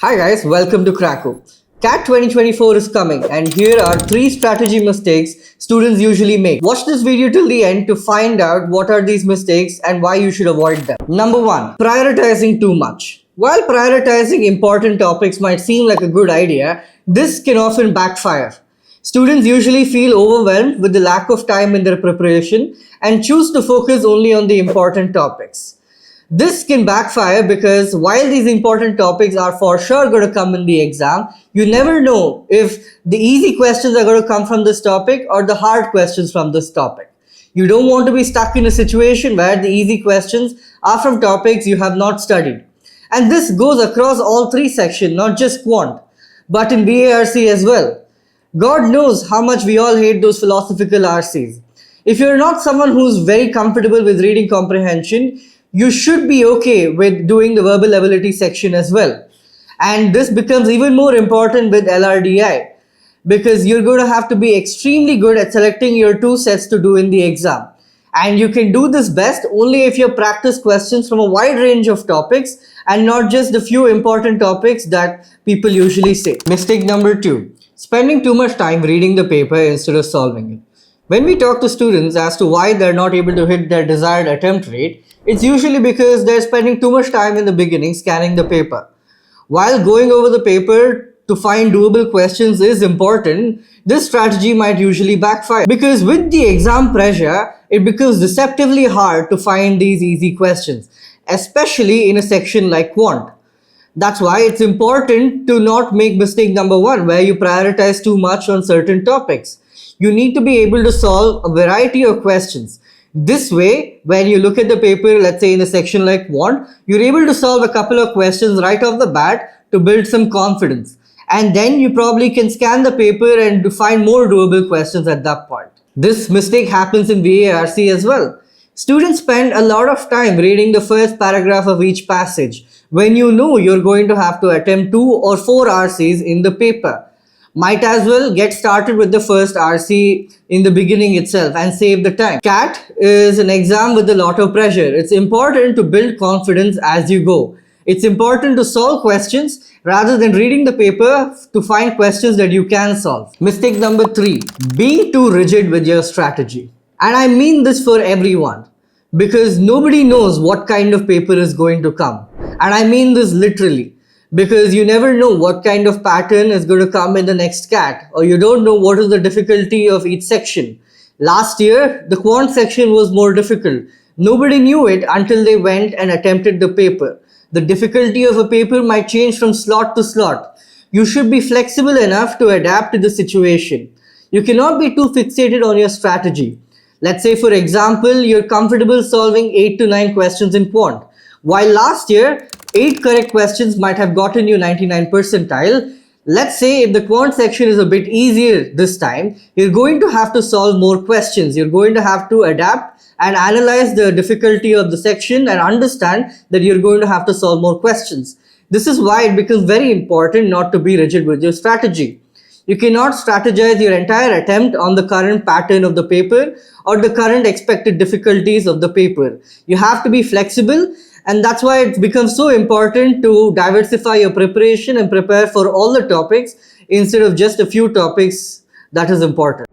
Hi guys, welcome to Krakow. CAT 2024 is coming and here are 3 strategy mistakes students usually make. Watch this video till the end to find out what are these mistakes and why you should avoid them. Number 1. Prioritizing too much. While prioritizing important topics might seem like a good idea, this can often backfire. Students usually feel overwhelmed with the lack of time in their preparation and choose to focus only on the important topics. This can backfire because while these important topics are for sure going to come in the exam, you never know if the easy questions are going to come from this topic or the hard questions from this topic. You don't want to be stuck in a situation where the easy questions are from topics you have not studied. And this goes across all 3 sections, not just quant, but in VARC as well. God knows how much we all hate those philosophical RCs. If you're not someone who's very comfortable with reading comprehension, you should be okay with doing the verbal ability section as well. And this becomes even more important with LRDI because you're going to have to be extremely good at selecting your 2 sets to do in the exam. And you can do this best only if you practice questions from a wide range of topics and not just the few important topics that people usually say. Mistake number 2. Spending too much time reading the paper instead of solving it. When we talk to students as to why they're not able to hit their desired attempt rate, it's usually because they're spending too much time in the beginning scanning the paper. While going over the paper to find doable questions is important, this strategy might usually backfire because with the exam pressure, it becomes deceptively hard to find these easy questions, especially in a section like quant. That's why it's important to not make mistake number 1 where you prioritize too much on certain topics. You need to be able to solve a variety of questions. This way, when you look at the paper, let's say in a section like quant, you're able to solve a couple of questions right off the bat to build some confidence. And then you probably can scan the paper and to find more doable questions at that point. This mistake happens in VARC as well. Students spend a lot of time reading the first paragraph of each passage when you know you're going to have to attempt 2 or 4 RCs in the paper. Might as well get started with the first RC in the beginning itself and save the time. CAT is an exam with a lot of pressure. It's important to build confidence as you go. It's important to solve questions rather than reading the paper to find questions that you can solve. Mistake number 3. Being too rigid with your strategy. And I mean this for everyone because nobody knows what kind of paper is going to come. And I mean this literally. Because you never know what kind of pattern is going to come in the next CAT, or you don't know what is the difficulty of each section. Last year, the quant section was more difficult. Nobody knew it until they went and attempted the paper. The difficulty of a paper might change from slot to slot. You should be flexible enough to adapt to the situation. You cannot be too fixated on your strategy. Let's say, for example, you're comfortable solving 8 to 9 questions in quant. While last year, 8 correct questions might have gotten you 99 percentile. Let's say if the quant section is a bit easier this time, you're going to have to solve more questions. You're going to have to adapt and analyze the difficulty of the section and understand that you're going to have to solve more questions. This is why it becomes very important not to be rigid with your strategy. You cannot strategize your entire attempt on the current pattern of the paper or the current expected difficulties of the paper. You have to be flexible. And that's why it becomes so important to diversify your preparation and prepare for all the topics instead of just a few topics that is important.